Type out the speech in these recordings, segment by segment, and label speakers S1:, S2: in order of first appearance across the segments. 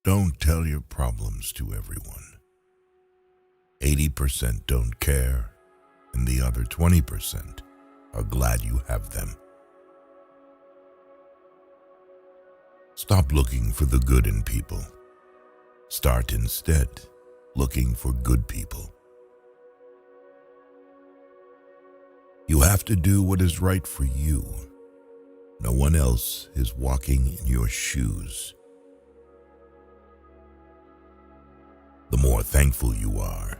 S1: Don't tell your problems to everyone. 80% don't care, and the other 20% are glad you have them. Stop looking for the good in people. Start instead looking for good people. You have to do what is right for you. No one else is walking in your shoes. The more thankful you are,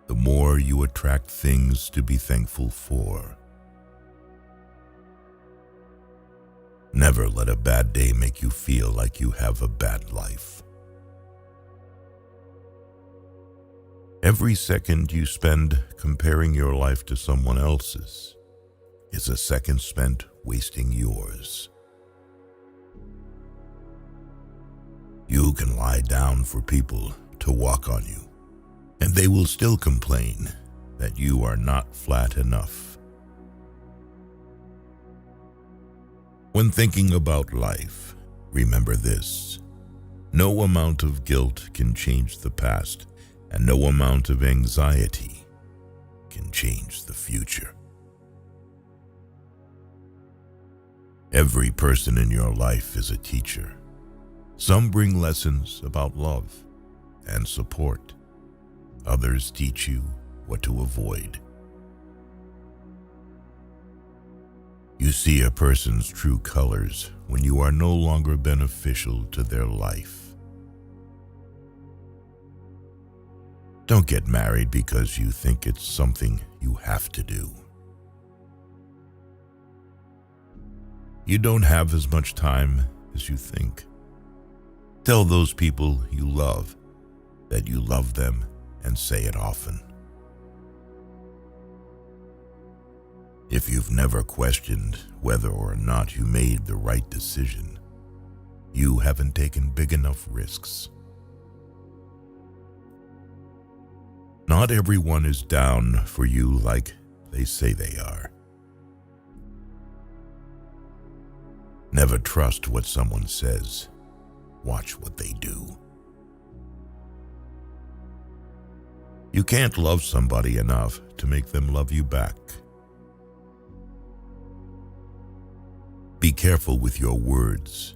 S1: the more you attract things to be thankful for. Never let a bad day make you feel like you have a bad life. Every second you spend comparing your life to someone else's is a second spent wasting yours. You can lie down for people to walk on you, and they will still complain that you are not flat enough. When thinking about life, remember this: no amount of guilt can change the past, and no amount of anxiety can change the future. Every person in your life is a teacher. Some bring lessons about love and support. Others teach you what to avoid. You see a person's true colors when you are no longer beneficial to their life. Don't get married because you think it's something you have to do. You don't have as much time as you think. Tell those people you love that you love them, and say it often. If you've never questioned whether or not you made the right decision, you haven't taken big enough risks. Not everyone is down for you like they say they are. Never trust what someone says. Watch what they do. You can't love somebody enough to make them love you back. Be careful with your words.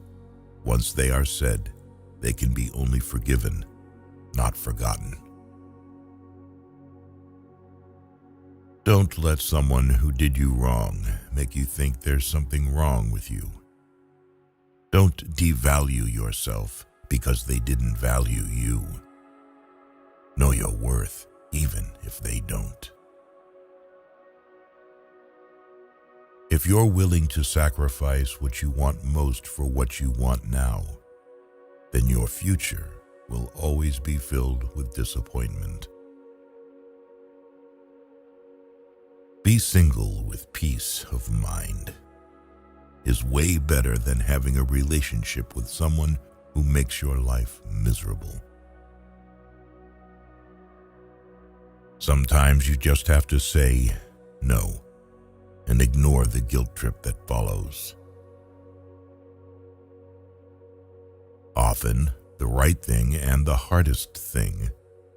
S1: Once they are said, they can be only forgiven, not forgotten. Don't let someone who did you wrong make you think there's something wrong with you. Don't devalue yourself because they didn't value you. Know your worth, even if they don't. If you're willing to sacrifice what you want most for what you want now, then your future will always be filled with disappointment. Be single with peace of mind is way better than having a relationship with someone who makes your life miserable. Sometimes you just have to say no and ignore the guilt trip that follows. Often, the right thing and the hardest thing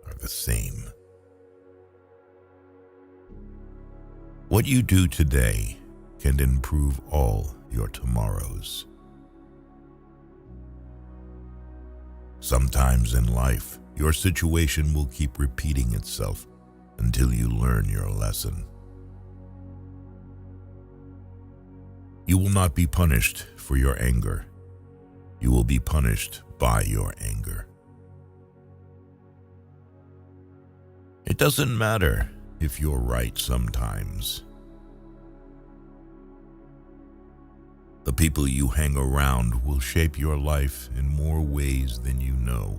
S1: are the same. What you do today can improve all your tomorrows. Sometimes in life, your situation will keep repeating itself until you learn your lesson. You will not be punished for your anger. You will be punished by your anger. It doesn't matter if you're right sometimes. The people you hang around will shape your life in more ways than you know.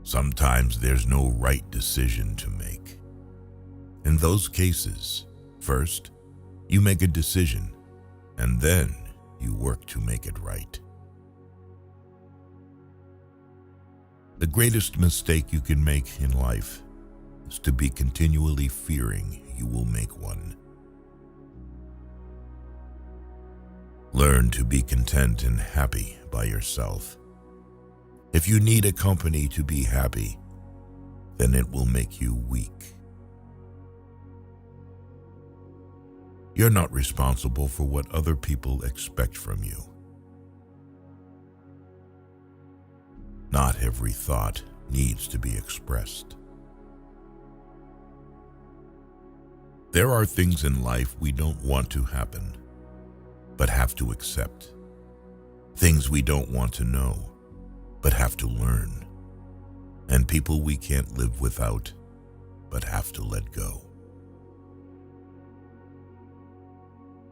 S1: Sometimes there's no right decision to make. In those cases, first, you make a decision, and then you work to make it right. The greatest mistake you can make in life is to be continually fearing you will make one. Learn to be content and happy by yourself. If you need a company to be happy, then it will make you weak. You're not responsible for what other people expect from you. Not every thought needs to be expressed. There are things in life we don't want to happen, but have to accept. Things we don't want to know, but have to learn. And people we can't live without, but have to let go.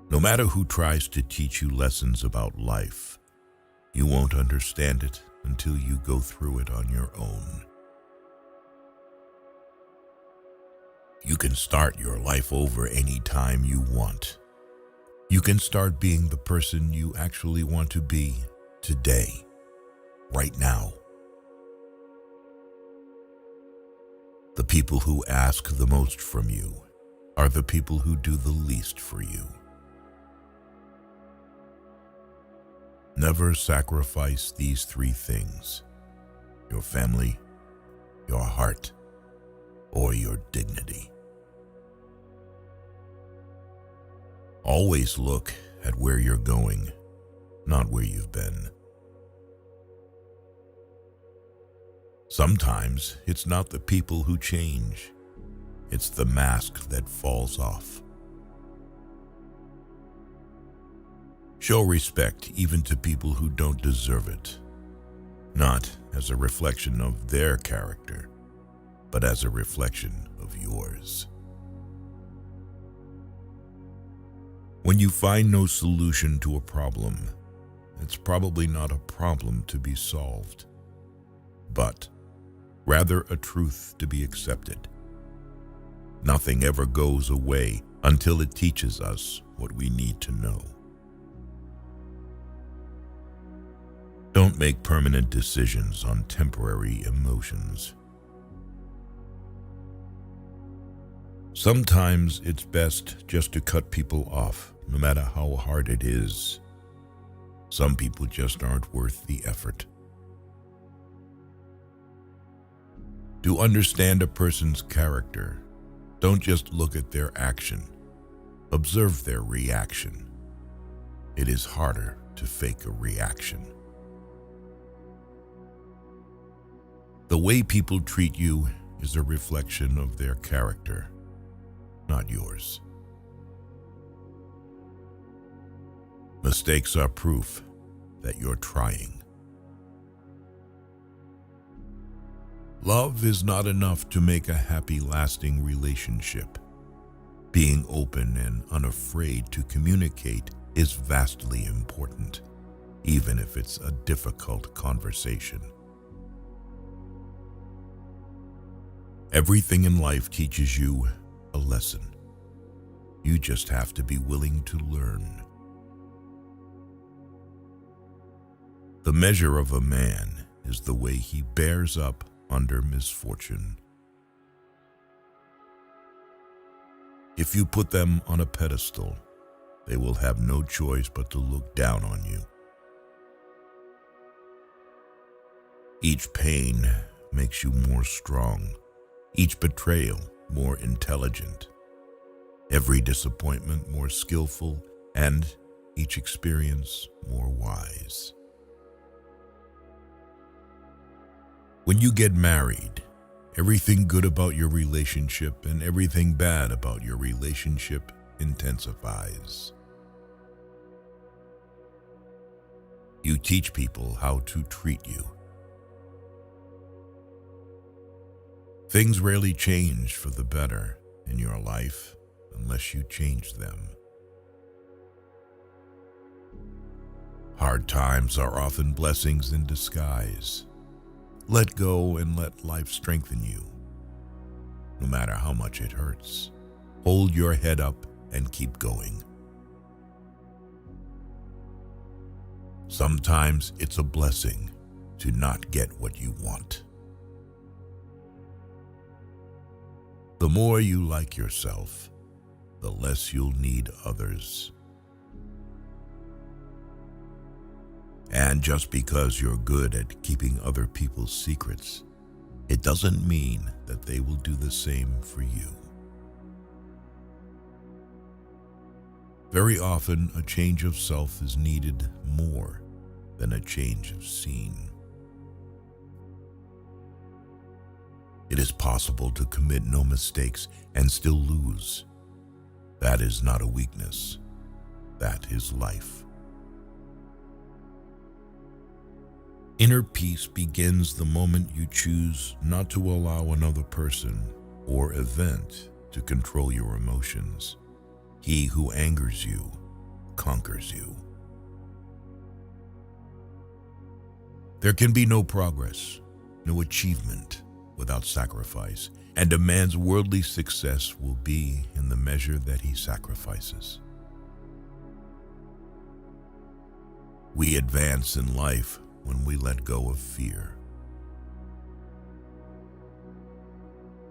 S1: No matter who tries to teach you lessons about life, you won't understand it until you go through it on your own. You can start your life over anytime you want. You can start being the person you actually want to be today, right now. The people who ask the most from you are the people who do the least for you. Never sacrifice these three things: your family, your heart, or your dignity. Always look at where you're going, not where you've been. Sometimes it's not the people who change, it's the mask that falls off. Show respect even to people who don't deserve it, not as a reflection of their character, but as a reflection of yours. When you find no solution to a problem, it's probably not a problem to be solved, but rather a truth to be accepted. Nothing ever goes away until it teaches us what we need to know. Don't make permanent decisions on temporary emotions. Sometimes it's best just to cut people off, no matter how hard it is. Some people just aren't worth the effort. To understand a person's character, don't just look at their action. Observe their reaction. It is harder to fake a reaction. The way people treat you is a reflection of their character, not yours. Mistakes are proof that you're trying. Love is not enough to make a happy, lasting relationship. Being open and unafraid to communicate is vastly important, even if it's a difficult conversation. Everything in life teaches you a lesson. You just have to be willing to learn. The measure of a man is the way he bears up under misfortune. If you put them on a pedestal, they will have no choice but to look down on you. Each pain makes you more strong. Each betrayal more intelligent, every disappointment more skillful, and each experience more wise. When you get married, everything good about your relationship and everything bad about your relationship intensifies. You teach people how to treat you. Things rarely change for the better in your life unless you change them. Hard times are often blessings in disguise. Let go and let life strengthen you. No matter how much it hurts, hold your head up and keep going. Sometimes it's a blessing to not get what you want. The more you like yourself, the less you'll need others. And just because you're good at keeping other people's secrets, it doesn't mean that they will do the same for you. Very often, a change of self is needed more than a change of scene. It is possible to commit no mistakes and still lose. That is not a weakness. That is life. Inner peace begins the moment you choose not to allow another person or event to control your emotions. He who angers you conquers you. There can be no progress, no achievement without sacrifice, and a man's worldly success will be in the measure that he sacrifices. We advance in life when we let go of fear.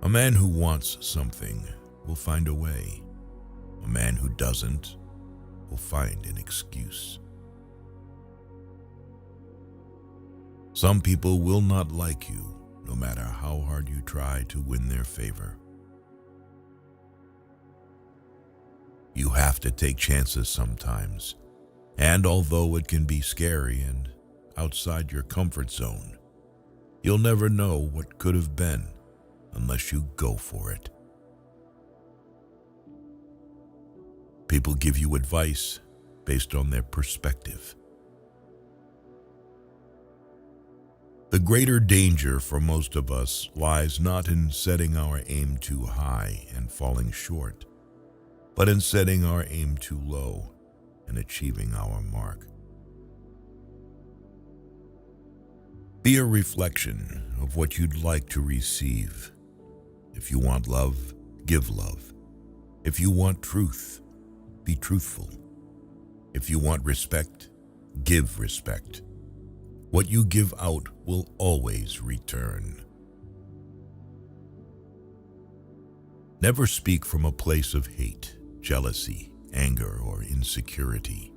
S1: A man who wants something will find a way. A man who doesn't will find an excuse. Some people will not like you, no matter how hard you try to win their favor. You have to take chances sometimes, and although it can be scary and outside your comfort zone, you'll never know what could have been unless you go for it. People give you advice based on their perspective. The greater danger for most of us lies not in setting our aim too high and falling short, but in setting our aim too low and achieving our mark. Be a reflection of what you'd like to receive. If you want love, give love. If you want truth, be truthful. If you want respect, give respect. What you give out will always return. Never speak from a place of hate, jealousy, anger, or insecurity.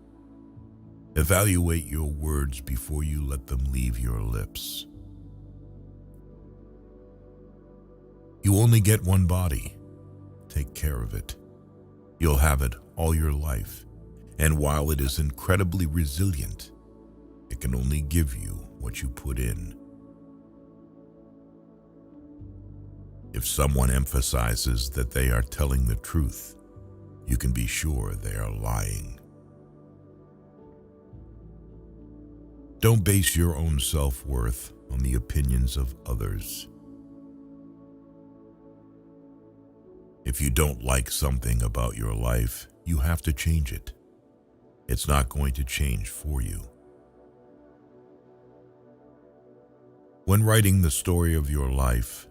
S1: Evaluate your words before you let them leave your lips. You only get one body. Take care of it. You'll have it all your life, and while it is incredibly resilient, it can only give you what you put in. If someone emphasizes that they are telling the truth, you can be sure they are lying. Don't base your own self-worth on the opinions of others. If you don't like something about your life, you have to change it. It's not going to change for you. When writing the story of your life,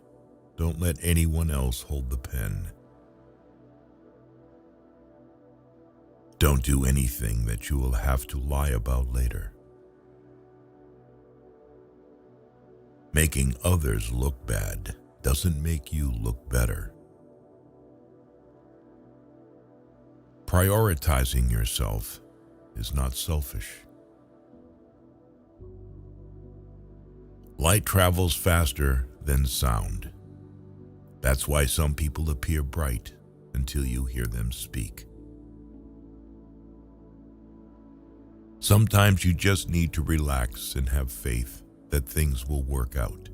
S1: don't let anyone else hold the pen. Don't do anything that you will have to lie about later. Making others look bad doesn't make you look better. Prioritizing yourself is not selfish. Light travels faster than sound. That's why some people appear bright until you hear them speak. Sometimes you just need to relax and have faith that things will work out.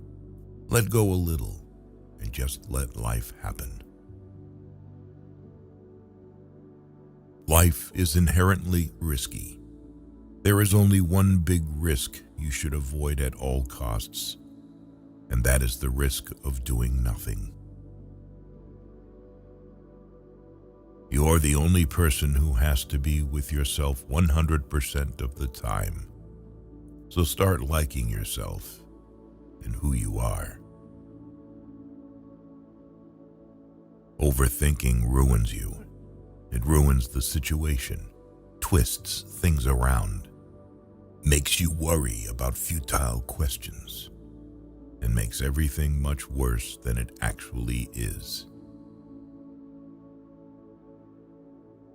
S1: Let go a little and just let life happen. Life is inherently risky. There is only one big risk you should avoid at all costs, and that is the risk of doing nothing. You're the only person who has to be with yourself 100% of the time. So start liking yourself and who you are. Overthinking ruins you. It ruins the situation, twists things around, makes you worry about futile questions, and makes everything much worse than it actually is.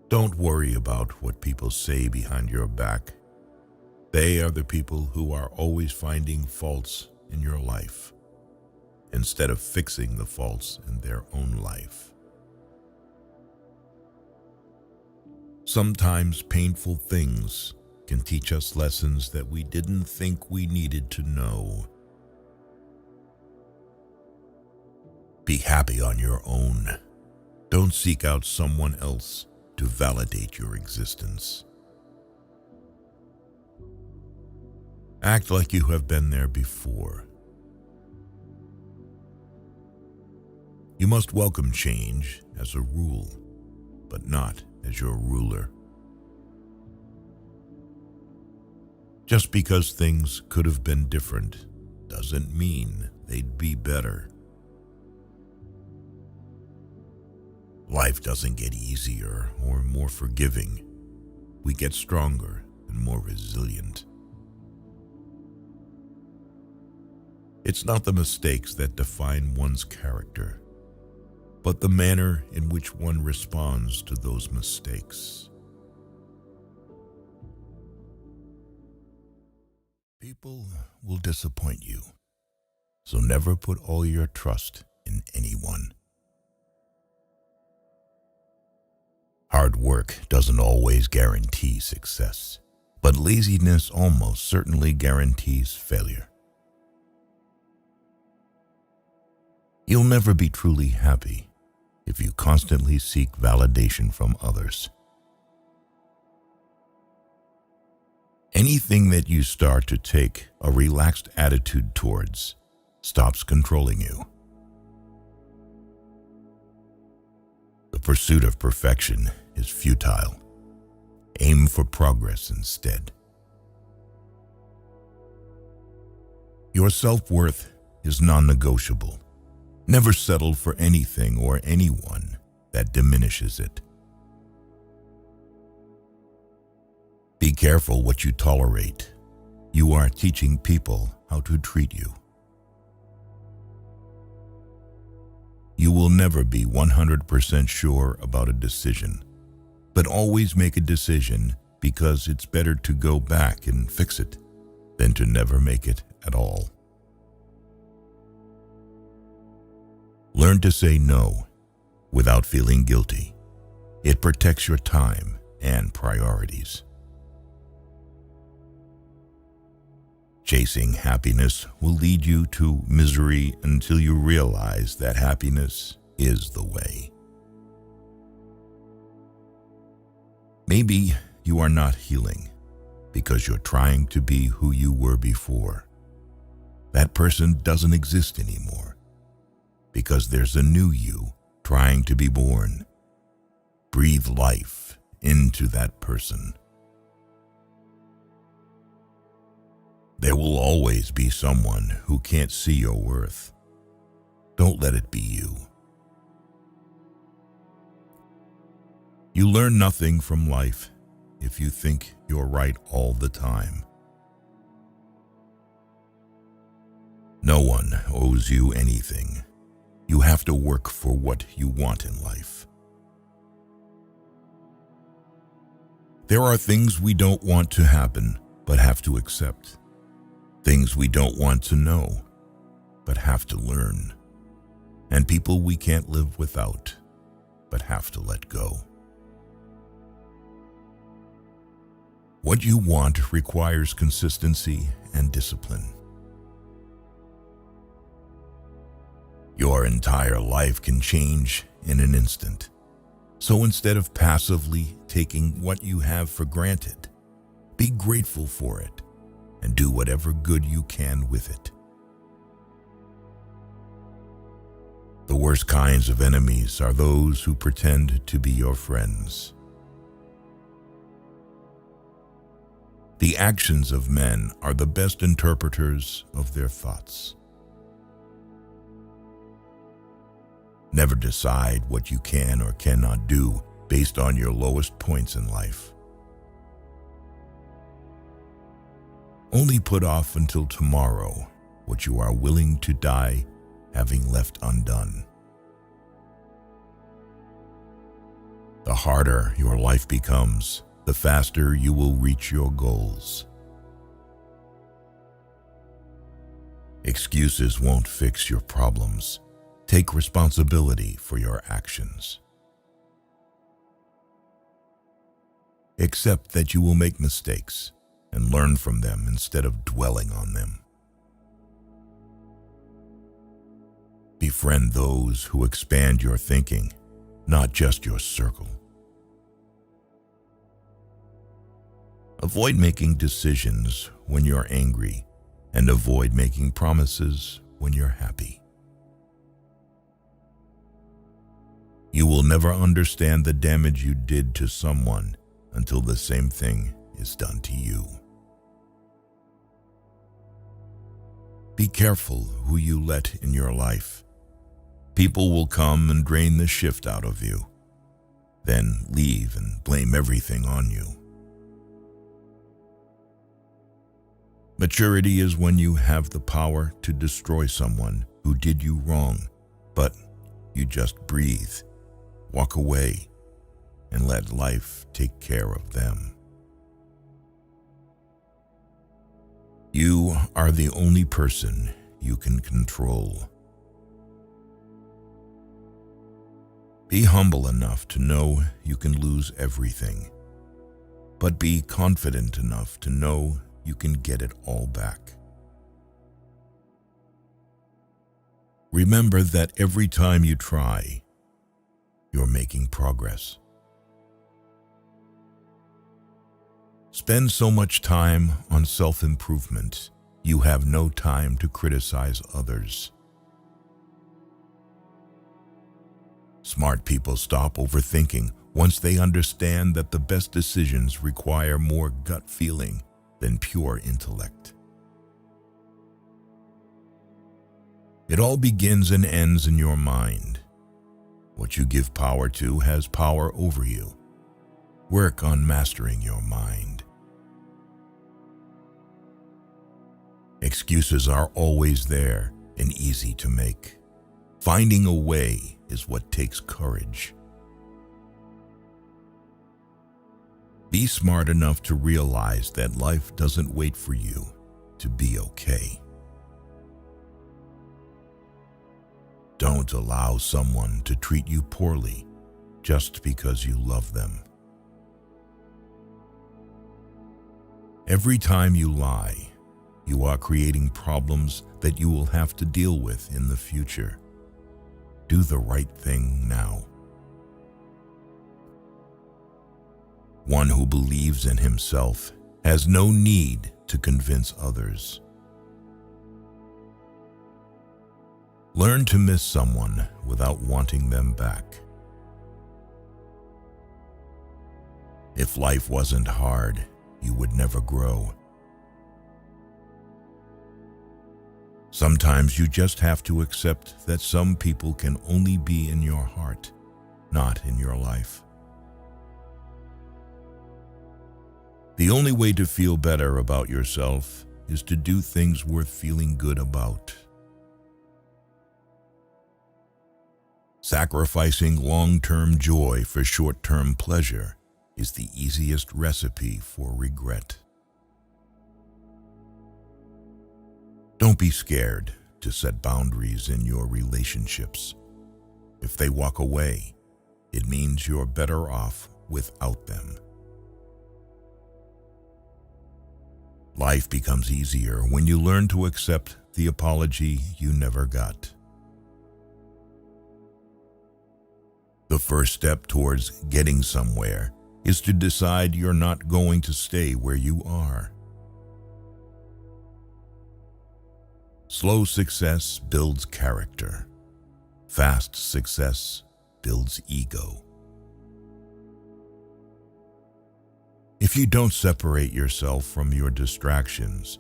S1: Don't worry about what people say behind your back. They are the people who are always finding faults in your life instead of fixing the faults in their own life. Sometimes painful things can teach us lessons that we didn't think we needed to know. Be happy on your own. Don't seek out someone else to validate your existence. Act like you have been there before. You must welcome change as a rule, but not as your ruler. Just because things could have been different doesn't mean they'd be better. Life doesn't get easier or more forgiving. We get stronger and more resilient. It's not the mistakes that define one's character, but the manner in which one responds to those mistakes. People will disappoint you, so never put all your trust in anyone. Hard work doesn't always guarantee success, but laziness almost certainly guarantees failure. You'll never be truly happy if you constantly seek validation from others. Anything that you start to take a relaxed attitude towards stops controlling you. The pursuit of perfection is futile. Aim for progress instead. Your self-worth is non-negotiable. Never settle for anything or anyone that diminishes it. Be careful what you tolerate. You are teaching people how to treat you. You will never be 100% sure about a decision, but always make a decision because it's better to go back and fix it than to never make it at all. Learn to say no without feeling guilty. It protects your time and priorities. Chasing happiness will lead you to misery until you realize that happiness is the way. Maybe you are not healing because you're trying to be who you were before. That person doesn't exist anymore because there's a new you trying to be born. Breathe life into that person. There will always be someone who can't see your worth. Don't let it be you. You learn nothing from life if you think you're right all the time. No one owes you anything. You have to work for what you want in life. There are things we don't want to happen, but have to accept. Things we don't want to know, but have to learn. And people we can't live without, but have to let go. What you want requires consistency and discipline. Your entire life can change in an instant. So instead of passively taking what you have for granted, be grateful for it and do whatever good you can with it. The worst kinds of enemies are those who pretend to be your friends. The actions of men are the best interpreters of their thoughts. Never decide what you can or cannot do based on your lowest points in life. Only put off until tomorrow what you are willing to die having left undone. The harder your life becomes, the faster you will reach your goals. Excuses won't fix your problems. Take responsibility for your actions. Accept that you will make mistakes and learn from them instead of dwelling on them. Befriend those who expand your thinking, not just your circle. Avoid making decisions when you're angry, and avoid making promises when you're happy. You will never understand the damage you did to someone until the same thing is done to you. Be careful who you let in your life. People will come and drain the shift out of you, then leave and blame everything on you. Maturity is when you have the power to destroy someone who did you wrong, but you just breathe, walk away, and let life take care of them. You are the only person you can control. Be humble enough to know you can lose everything, but be confident enough to know you can get it all back. Remember that every time you try, you're making progress. Spend so much time on self-improvement, you have no time to criticize others. Smart people stop overthinking once they understand that the best decisions require more gut feeling than pure intellect. It all begins and ends in your mind. What you give power to has power over you. Work on mastering your mind. Excuses are always there and easy to make. Finding a way is what takes courage. Be smart enough to realize that life doesn't wait for you to be okay. Don't allow someone to treat you poorly just because you love them. Every time you lie, you are creating problems that you will have to deal with in the future. Do the right thing now. One who believes in himself has no need to convince others. Learn to miss someone without wanting them back. If life wasn't hard, you would never grow. Sometimes you just have to accept that some people can only be in your heart, not in your life. The only way to feel better about yourself is to do things worth feeling good about. Sacrificing long-term joy for short-term pleasure is the easiest recipe for regret. Don't be scared to set boundaries in your relationships. If they walk away, it means you're better off without them. Life becomes easier when you learn to accept the apology you never got. The first step towards getting somewhere is to decide you're not going to stay where you are. Slow success builds character. Fast success builds ego. If you don't separate yourself from your distractions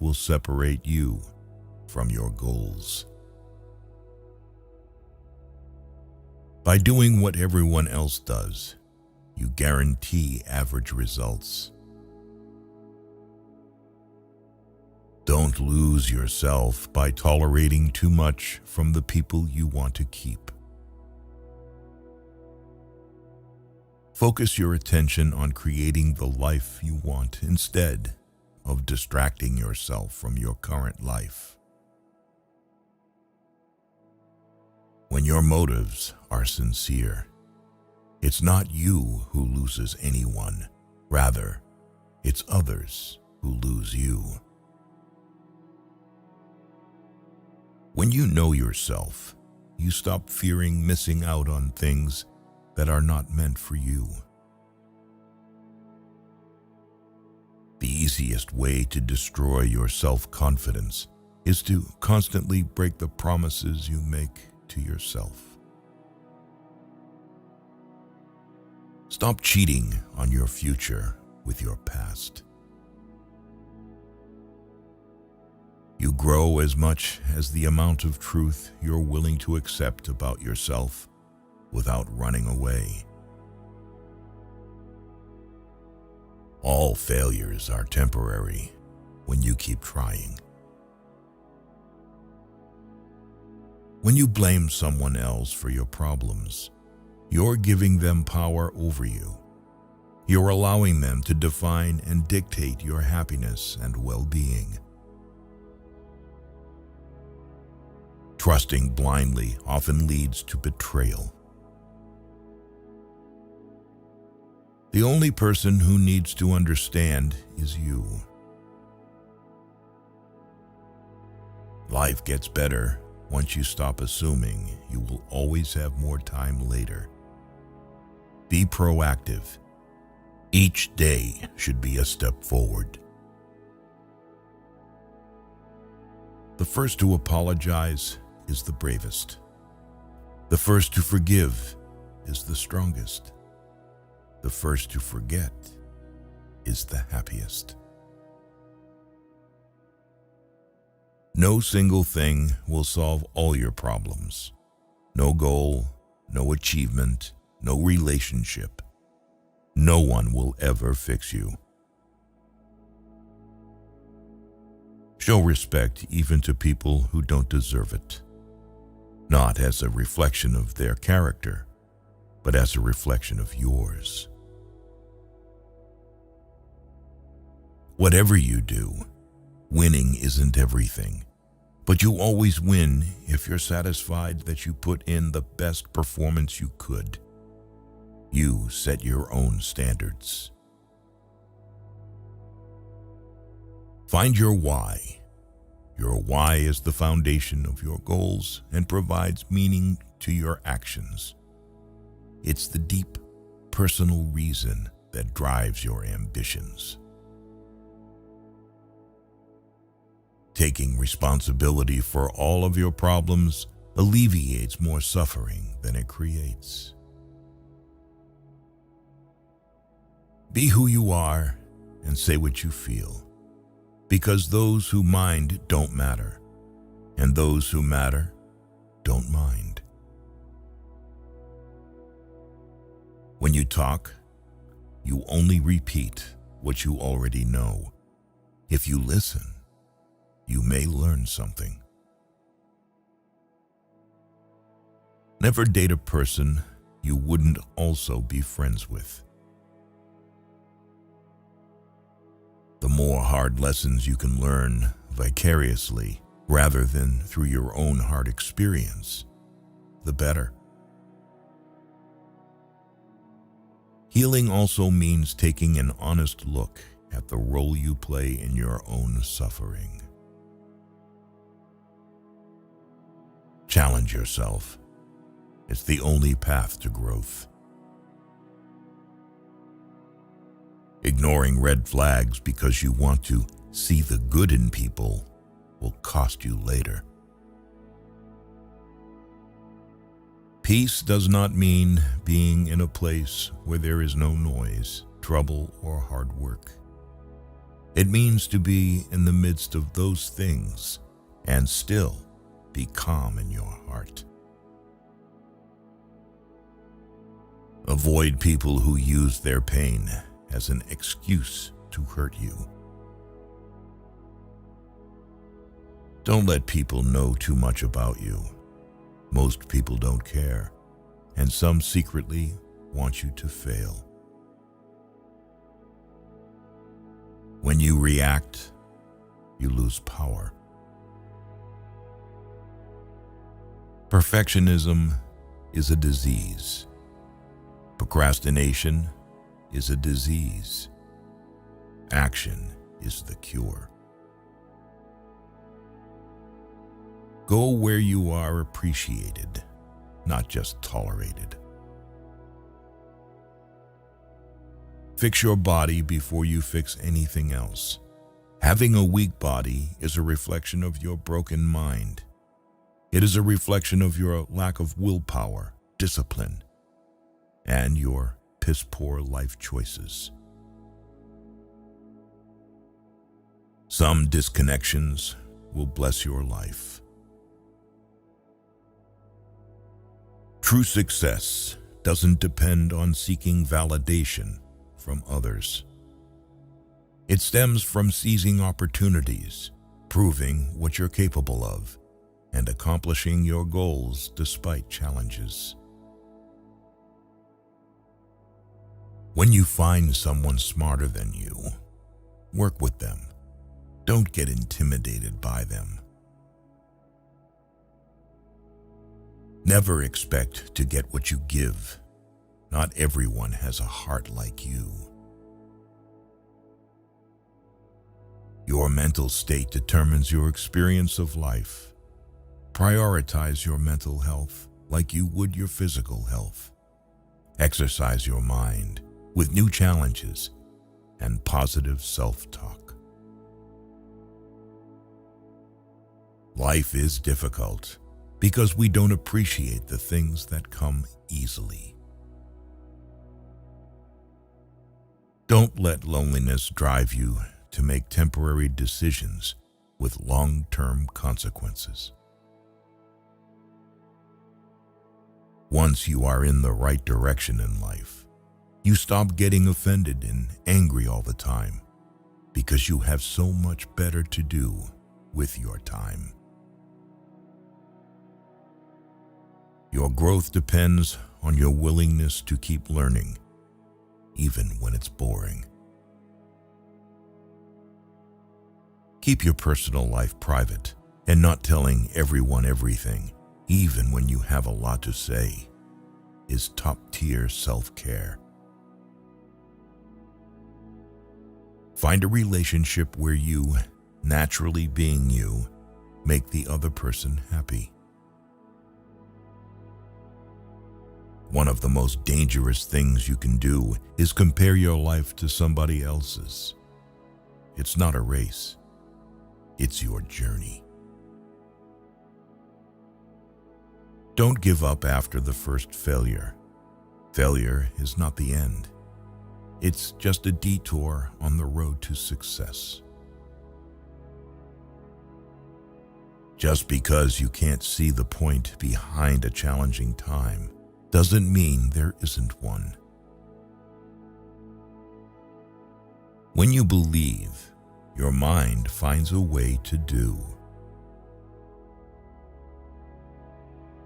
S1: will separate you from your goals. By doing what everyone else does, you guarantee average results. Don't lose yourself by tolerating too much from the people you want to keep. Focus your attention on creating the life you want instead of distracting yourself from your current life. When your motives are sincere, it's not you who loses anyone. Rather, it's others who lose you. When you know yourself, you stop fearing missing out on things that are not meant for you. The easiest way to destroy your self-confidence is to constantly break the promises you make to yourself. Stop cheating on your future with your past. You grow as much as the amount of truth you're willing to accept about yourself without running away. All failures are temporary when you keep trying. When you blame someone else for your problems, you're giving them power over you. You're allowing them to define and dictate your happiness and well-being. Trusting blindly often leads to betrayal. The only person who needs to understand is you. Life gets better once you stop assuming you will always have more time later. Be proactive. Each day should be a step forward. The first to apologize is the bravest. The first to forgive is the strongest. The first to forget is the happiest. No single thing will solve all your problems. No goal, no achievement, no relationship. No one will ever fix you. Show respect even to people who don't deserve it, not as a reflection of their character, but as a reflection of yours. Whatever you do, winning isn't everything, but you always win if you're satisfied that you put in the best performance you could. You set your own standards. Find your why. Your why is the foundation of your goals and provides meaning to your actions. It's the deep, personal reason that drives your ambitions. Taking responsibility for all of your problems alleviates more suffering than it creates. Be who you are and say what you feel, because those who mind don't matter, and those who matter don't mind. When you talk, you only repeat what you already know. If you listen, you may learn something. Never date a person you wouldn't also be friends with. The more hard lessons you can learn vicariously rather than through your own hard experience, the better. Healing also means taking an honest look at the role you play in your own suffering. Challenge yourself. It's the only path to growth. Ignoring red flags because you want to see the good in people will cost you later. Peace does not mean being in a place where there is no noise, trouble, or hard work. It means to be in the midst of those things and still be calm in your heart. Avoid people who use their pain as an excuse to hurt you. Don't let people know too much about you. Most people don't care, and some secretly want you to fail. When you react, you lose power. Perfectionism is a disease. Procrastination is a disease. Action is the cure. Go where you are appreciated, not just tolerated. Fix your body before you fix anything else. Having a weak body is a reflection of your broken mind. It is a reflection of your lack of willpower, discipline, and your piss-poor life choices. Some disconnections will bless your life. True success doesn't depend on seeking validation from others. It stems from seizing opportunities, proving what you're capable of, and accomplishing your goals despite challenges. When you find someone smarter than you, work with them. Don't get intimidated by them. Never expect to get what you give. Not everyone has a heart like you. Your mental state determines your experience of life. Prioritize your mental health like you would your physical health. Exercise your mind with new challenges and positive self-talk. Life is difficult because we don't appreciate the things that come easily. Don't let loneliness drive you to make temporary decisions with long-term consequences. Once you are in the right direction in life, you stop getting offended and angry all the time because you have so much better to do with your time. Your growth depends on your willingness to keep learning, even when it's boring. Keep your personal life private and not telling everyone everything, even when you have a lot to say, is top-tier self-care. Find a relationship where you, naturally being you, make the other person happy. One of the most dangerous things you can do is compare your life to somebody else's. It's not a race. It's your journey. Don't give up after the first failure. Failure is not the end. It's just a detour on the road to success. Just because you can't see the point behind a challenging time doesn't mean there isn't one. When you believe, your mind finds a way to do.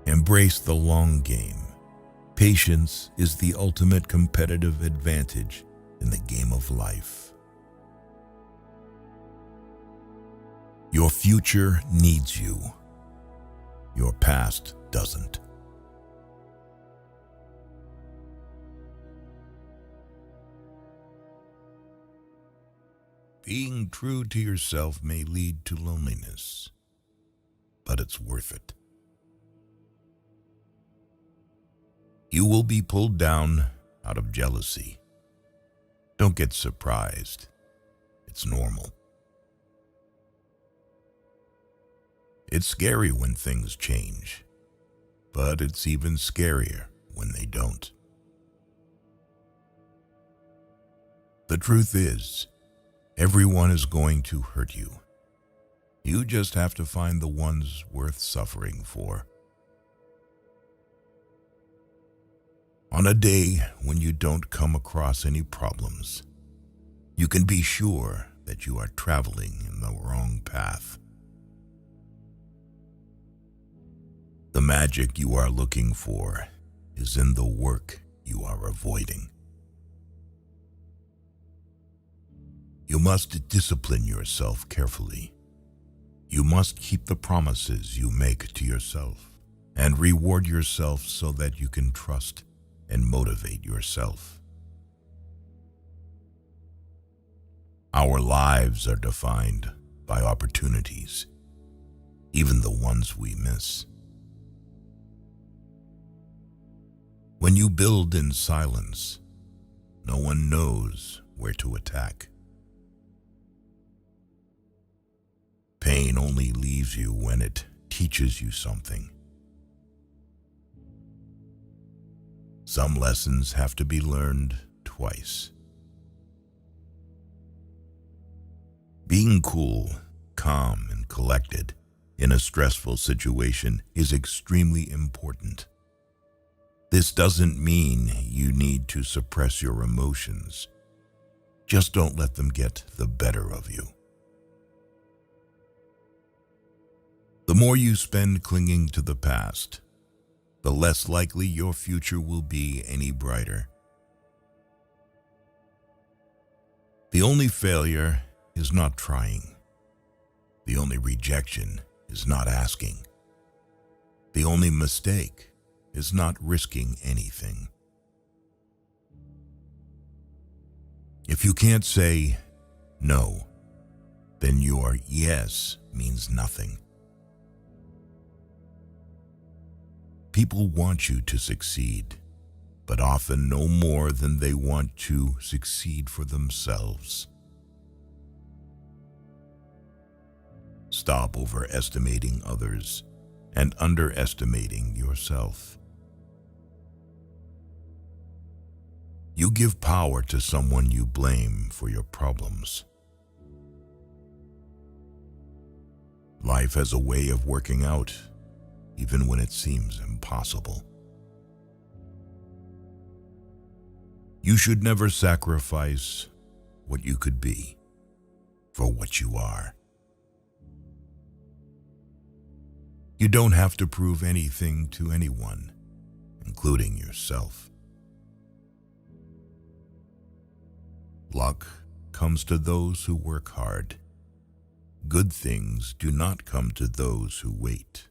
S1: Embrace the long game. Patience is the ultimate competitive advantage in the game of life. Your future needs you. Your past doesn't. Being true to yourself may lead to loneliness, but it's worth it. You will be pulled down out of jealousy. Don't get surprised. It's normal. It's scary when things change, but it's even scarier when they don't. The truth is, everyone is going to hurt you. You just have to find the ones worth suffering for. On a day when you don't come across any problems, you can be sure that you are traveling in the wrong path. The magic you are looking for is in the work you are avoiding. You must discipline yourself carefully. You must keep the promises you make to yourself and reward yourself so that you can trust and motivate yourself. Our lives are defined by opportunities, even the ones we miss. When you build in silence, no one knows where to attack. Pain only leaves you when it teaches you something. Some lessons have to be learned twice. Being cool, calm, and collected in a stressful situation is extremely important. This doesn't mean you need to suppress your emotions. Just don't let them get the better of you. The more you spend clinging to the past, the less likely your future will be any brighter. The only failure is not trying. The only rejection is not asking. The only mistake is not risking anything. If you can't say no, then your yes means nothing. People want you to succeed, but often no more than they want to succeed for themselves. Stop overestimating others and underestimating yourself. You give power to someone you blame for your problems. Life has a way of working out, even when it seems impossible. You should never sacrifice what you could be for what you are. You don't have to prove anything to anyone, including yourself. Luck comes to those who work hard. Good things do not come to those who wait.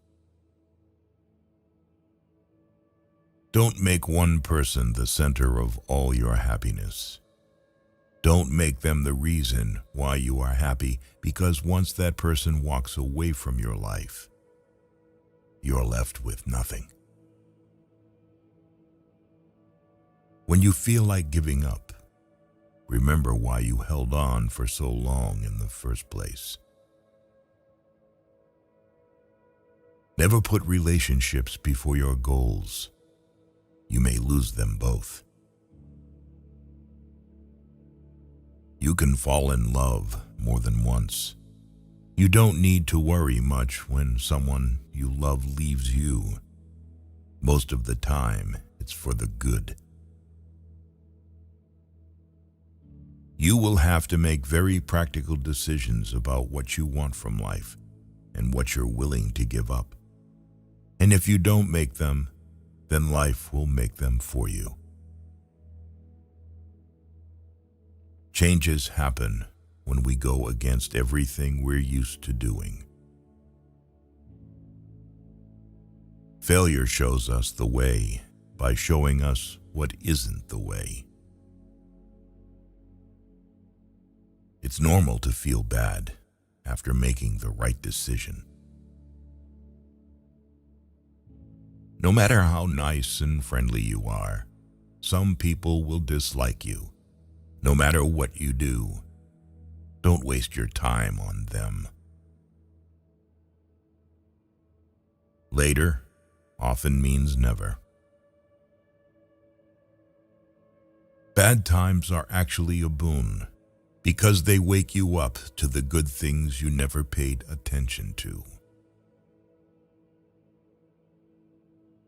S1: Don't make one person the center of all your happiness. Don't make them the reason why you are happy, because once that person walks away from your life, you're left with nothing. When you feel like giving up, remember why you held on for so long in the first place. Never put relationships before your goals. You may lose them both. You can fall in love more than once. You don't need to worry much when someone you love leaves you. Most of the time, it's for the good. You will have to make very practical decisions about what you want from life and what you're willing to give up. And if you don't make them, then life will make them for you. Changes happen when we go against everything we're used to doing. Failure shows us the way by showing us what isn't the way. It's normal to feel bad after making the right decision. No matter how nice and friendly you are, some people will dislike you. No matter what you do, don't waste your time on them. Later often means never. Bad times are actually a boon because they wake you up to the good things you never paid attention to.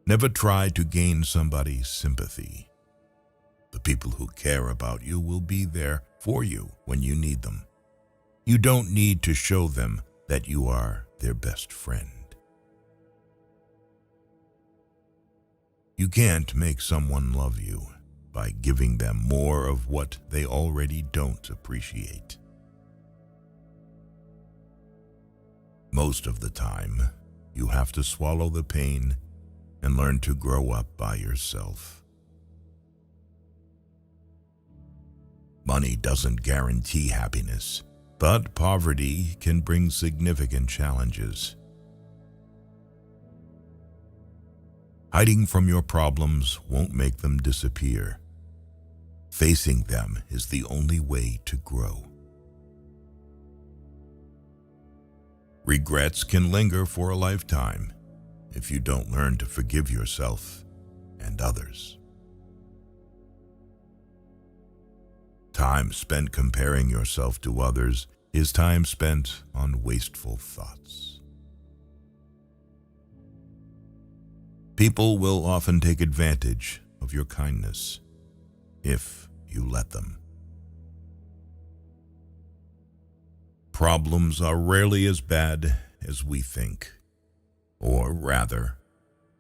S1: Never try to gain somebody's sympathy. The people who care about you will be there for you when you need them. You don't need to show them that you are their best friend. You can't make someone love you by giving them more of what they already don't appreciate. Most of the time, you have to swallow the pain and learn to grow up by yourself. Money doesn't guarantee happiness, but poverty can bring significant challenges. Hiding from your problems won't make them disappear. Facing them is the only way to grow. Regrets can linger for a lifetime if you don't learn to forgive yourself and others. Time spent comparing yourself to others is time spent on wasteful thoughts. People will often take advantage of your kindness if you let them. Problems are rarely as bad as we think, or rather,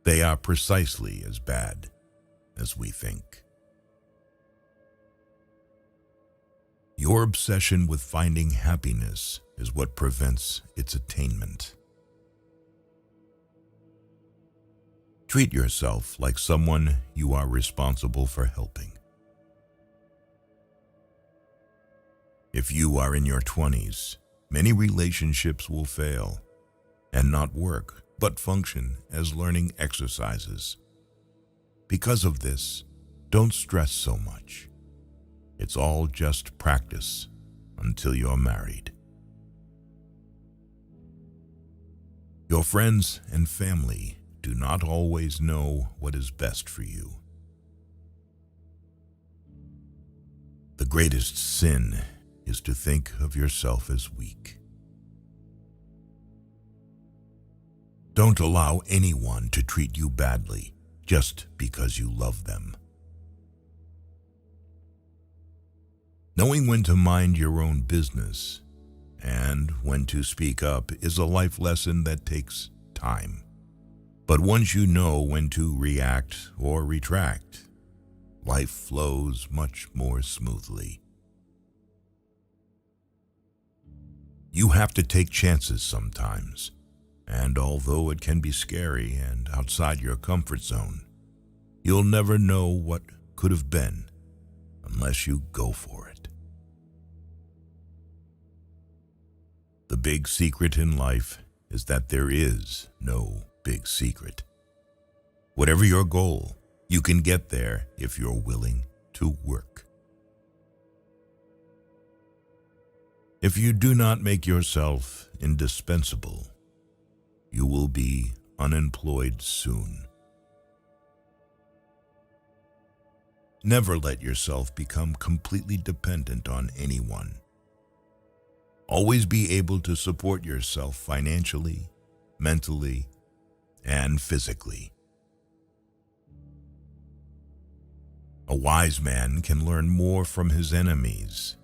S1: they are precisely as bad as we think. Your obsession with finding happiness is what prevents its attainment. Treat yourself like someone you are responsible for helping. If you are in your 20s, many relationships will fail and not work, but function as learning exercises. Because of this, don't stress so much. It's all just practice until you're married. Your friends and family do not always know what is best for you. The greatest sin is to think of yourself as weak. Don't allow anyone to treat you badly just because you love them. Knowing when to mind your own business and when to speak up is a life lesson that takes time. But once you know when to react or retract, life flows much more smoothly. You have to take chances sometimes, and although it can be scary and outside your comfort zone, you'll never know what could have been unless you go for it. The big secret in life is that there is no big secret. Whatever your goal, you can get there if you're willing to work. If you do not make yourself indispensable, you will be unemployed soon. Never let yourself become completely dependent on anyone. Always be able to support yourself financially, mentally, and physically. A wise man can learn more from his enemies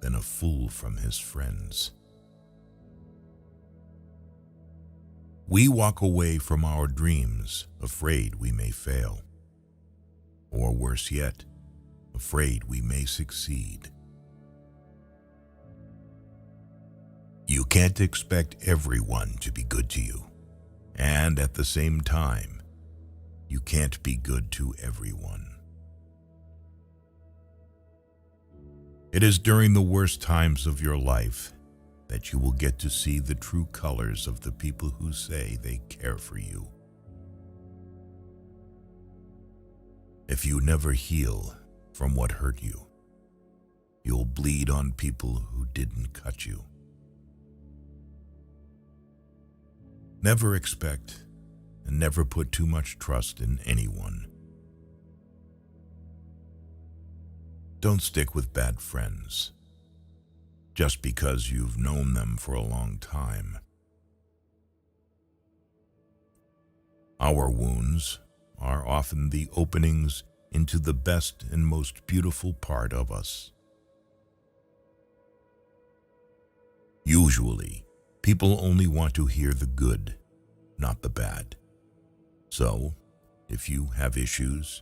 S1: than a fool from his friends. We walk away from our dreams afraid we may fail, or worse yet, afraid we may succeed. You can't expect everyone to be good to you, and at the same time, you can't be good to everyone. It is during the worst times of your life that you will get to see the true colors of the people who say they care for you. If you never heal from what hurt you, you'll bleed on people who didn't cut you. Never expect and never put too much trust in anyone. Don't stick with bad friends just because you've known them for a long time. Our wounds are often the openings into the best and most beautiful part of us. Usually, people only want to hear the good, not the bad. So, if you have issues,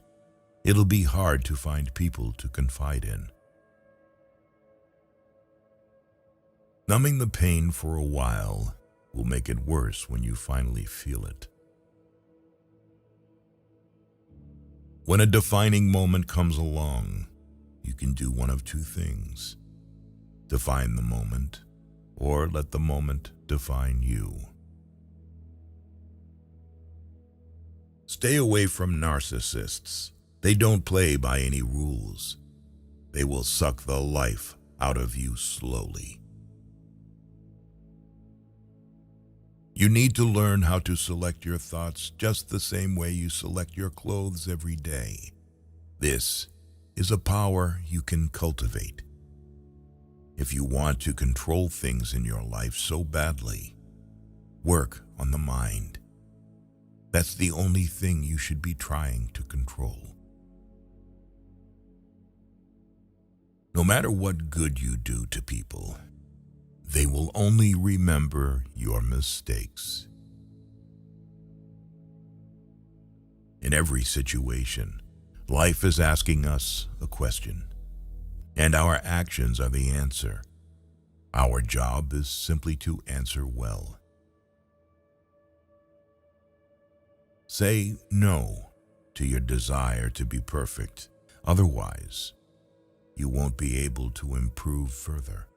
S1: it'll be hard to find people to confide in. Numbing the pain for a while will make it worse when you finally feel it. When a defining moment comes along, you can do one of two things: define the moment, or let the moment define you. Stay away from narcissists. They don't play by any rules. They will suck the life out of you slowly. You need to learn how to select your thoughts just the same way you select your clothes every day. This is a power you can cultivate. If you want to control things in your life so badly, work on the mind. That's the only thing you should be trying to control. No matter what good you do to people, they will only remember your mistakes. In every situation, life is asking us a question, and our actions are the answer. Our job is simply to answer well. Say no to your desire to be perfect. Otherwise, you won't be able to improve further.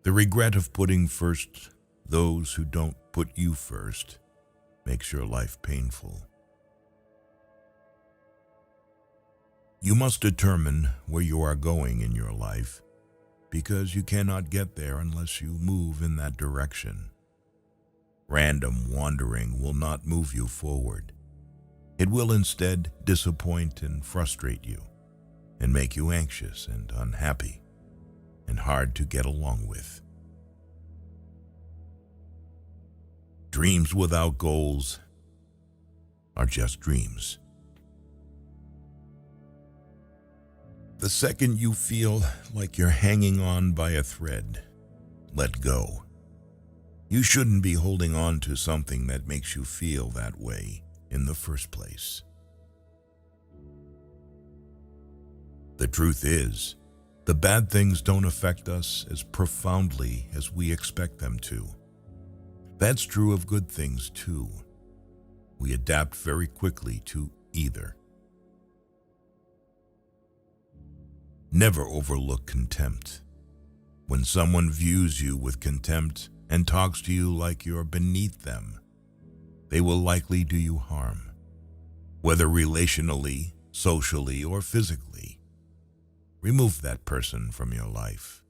S1: The regret of putting first those who don't put you first makes your life painful. You must determine where you are going in your life, because you cannot get there unless you move in that direction. Random wandering will not move you forward. It will instead disappoint and frustrate you, and make you anxious and unhappy, and hard to get along with. Dreams without goals are just dreams. The second you feel like you're hanging on by a thread, let go. You shouldn't be holding on to something that makes you feel that way in the first place. The truth is, the bad things don't affect us as profoundly as we expect them to. That's true of good things too. We adapt very quickly to either. Never overlook contempt. When someone views you with contempt and talks to you like you're beneath them, they will likely do you harm, whether relationally, socially, or physically. Remove that person from your life.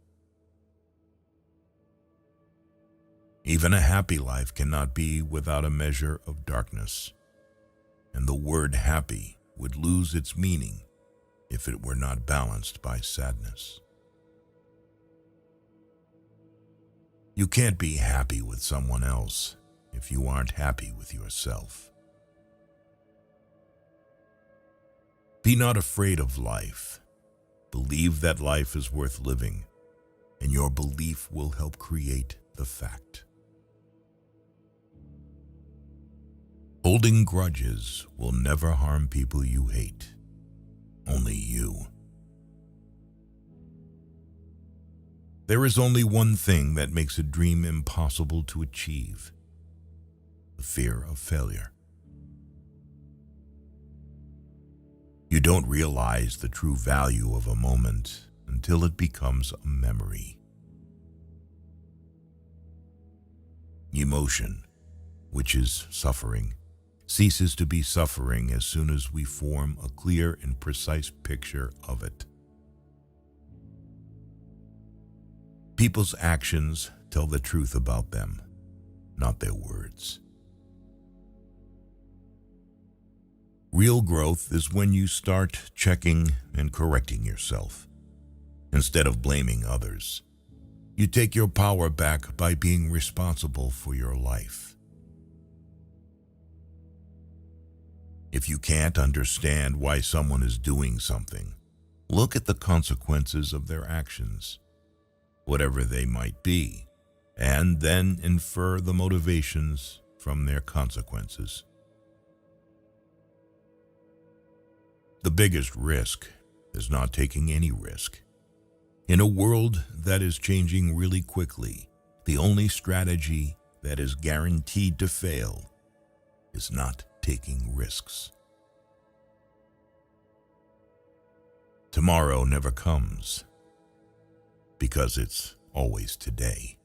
S1: Even a happy life cannot be without a measure of darkness, and the word happy would lose its meaning if it were not balanced by sadness. You can't be happy with someone else if you aren't happy with yourself. Be not afraid of life. Believe that life is worth living, and your belief will help create the fact. Holding grudges will never harm people you hate, only you. There is only one thing that makes a dream impossible to achieve: the fear of failure. You don't realize the true value of a moment until it becomes a memory. Emotion, which is suffering, ceases to be suffering as soon as we form a clear and precise picture of it. People's actions tell the truth about them, not their words. Real growth is when you start checking and correcting yourself. Instead of blaming others, you take your power back by being responsible for your life. If you can't understand why someone is doing something, look at the consequences of their actions, whatever they might be, and then infer the motivations from their consequences. The biggest risk is not taking any risk. In a world that is changing really quickly, the only strategy that is guaranteed to fail is not taking risks. Tomorrow never comes because it's always today.